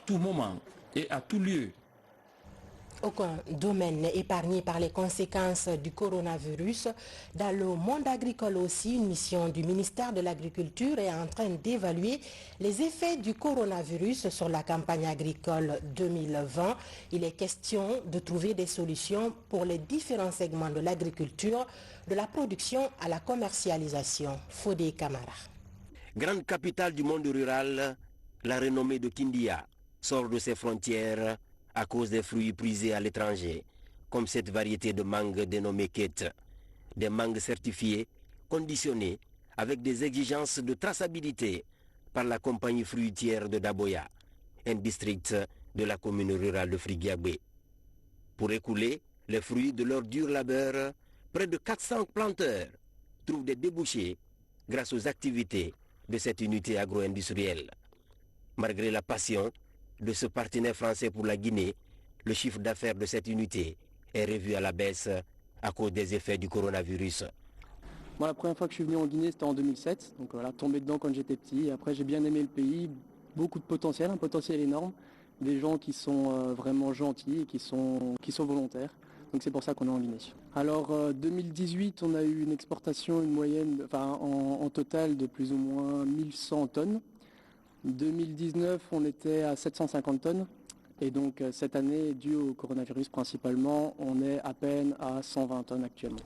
tout moment et à tout lieu. Aucun domaine n'est épargné par les conséquences du coronavirus. Dans le monde agricole aussi, une mission du ministère de l'Agriculture est en train d'évaluer les effets du coronavirus sur la campagne agricole 2020. Il est question de trouver des solutions pour les différents segments de l'agriculture, de la production à la commercialisation. Fodé Camara. Grande capitale du monde rural, la renommée de Kindia sort de ses frontières à cause des fruits prisés à l'étranger, comme cette variété de mangue dénommée Kate. Des mangues certifiées, conditionnées, avec des exigences de traçabilité par la compagnie fruitière de Daboya, un district de la commune rurale de Frigiabé. Pour écouler les fruits de leur dur labeur, près de 400 planteurs trouvent des débouchés grâce aux activités de cette unité agro-industrielle. Malgré la passion de ce partenaire français pour la Guinée, le chiffre d'affaires de cette unité est revu à la baisse à cause des effets du coronavirus. Moi, la première fois que je suis venu en Guinée, c'était en 2007. Donc voilà, tombé dedans quand j'étais petit. Après, j'ai bien aimé le pays. Beaucoup de potentiel, un potentiel énorme. Des gens qui sont vraiment gentils et qui sont volontaires. Donc c'est pour ça qu'on est en Guinée. Alors 2018, on a eu une exportation, une moyenne, en total de plus ou moins 1100 tonnes. 2019, on était à 750 tonnes. Et donc cette année, dû au coronavirus principalement, on est à peine à 120 tonnes actuellement.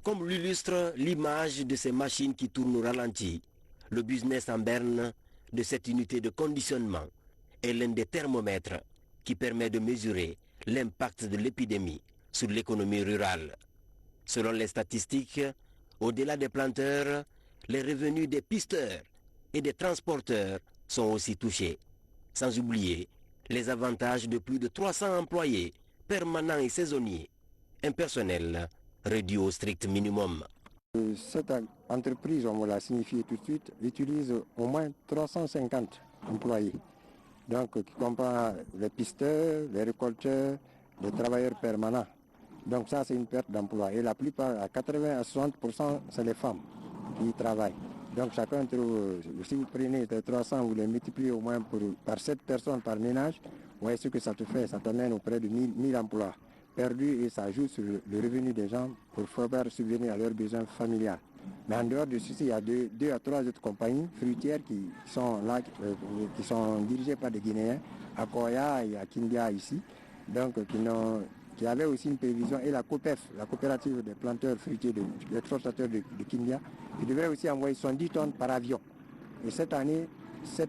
Comme l'illustre l'image de ces machines qui tournent au ralenti, le business en berne de cette unité de conditionnement est l'un des thermomètres qui permet de mesurer l'impact de l'épidémie sur l'économie rurale. Selon les statistiques, au-delà des planteurs, les revenus des pisteurs et des transporteurs sont aussi touchés. Sans oublier les avantages de plus de 300 employés permanents et saisonniers, un personnel réduit au strict minimum. Cette entreprise, on me l'a signifié tout de suite, utilise au moins 350 employés. Donc, qui comprend les pisteurs, les récolteurs, les travailleurs permanents. Donc ça, c'est une perte d'emploi. Et la plupart, à 80 à 60%, c'est les femmes qui y travaillent. Donc chacun trouve, si vous prenez les 300, vous les multipliez au moins par 7 personnes par ménage, vous voyez ce que ça te fait, ça t'amène auprès de 1000 emplois perdus et ça joue sur le revenu des gens pour faire subvenir à leurs besoins familiaux. Mais en dehors de ceci, il y a deux à trois autres compagnies fruitières qui sont là, qui sont dirigées par des Guinéens, à Koya et à Kindia ici, donc qui avaient aussi une prévision, et la COPEF, la coopérative des planteurs fruitiers, des exportateurs de Kindia, qui devait aussi envoyer 70 tonnes par avion. Et cette année, cette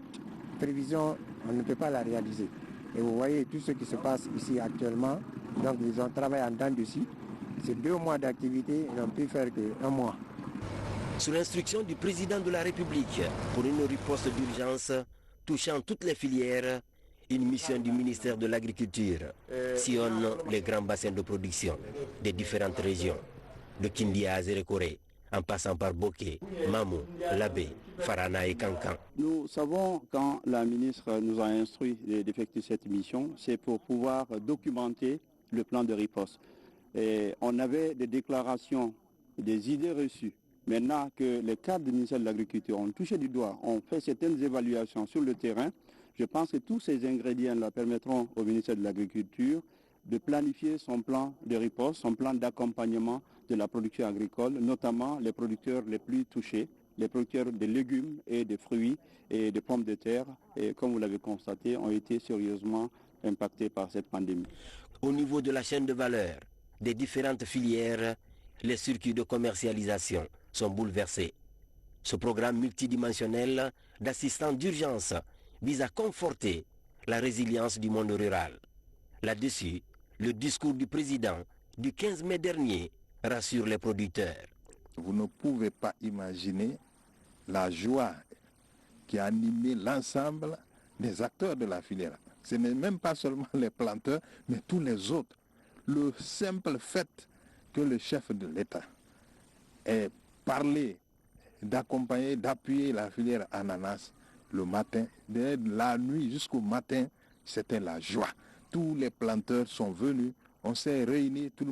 prévision, on ne peut pas la réaliser. Et vous voyez tout ce qui se passe ici actuellement. Donc ils ont travaillé en dents dessus. C'est 2 mois d'activité, ils n'ont pu faire qu'un mois. Sous l'instruction du président de la République pour une riposte d'urgence touchant toutes les filières, une mission du ministère de l'Agriculture sillonne les grands bassins de production des différentes régions, de Kindia à Zérékoré, en passant par Boké, Mamou, Labé, Farana et Kankan. Nous savons, quand la ministre nous a instruit d'effectuer cette mission, c'est pour pouvoir documenter le plan de riposte. Et on avait des déclarations, des idées reçues. Maintenant que les cadres du ministère de l'Agriculture ont touché du doigt, ont fait certaines évaluations sur le terrain, je pense que tous ces ingrédients-là permettront au ministère de l'Agriculture de planifier son plan de riposte, son plan d'accompagnement de la production agricole, notamment les producteurs les plus touchés, les producteurs de légumes et de fruits et de pommes de terre, et comme vous l'avez constaté, ont été sérieusement impactés par cette pandémie. Au niveau de la chaîne de valeur des différentes filières, les circuits de commercialisation sont bouleversés. Ce programme multidimensionnel d'assistance d'urgence vise à conforter la résilience du monde rural. Là-dessus, le discours du président du 15 mai dernier rassure les producteurs. Vous ne pouvez pas imaginer la joie qui a animé l'ensemble des acteurs de la filière. Ce n'est même pas seulement les planteurs, mais tous les autres. Le simple fait que le chef de l'État ait parlé d'accompagner, d'appuyer la filière ananas le matin, de la nuit jusqu'au matin, c'était la joie. Tous les planteurs sont venus, on s'est réunis, tout le monde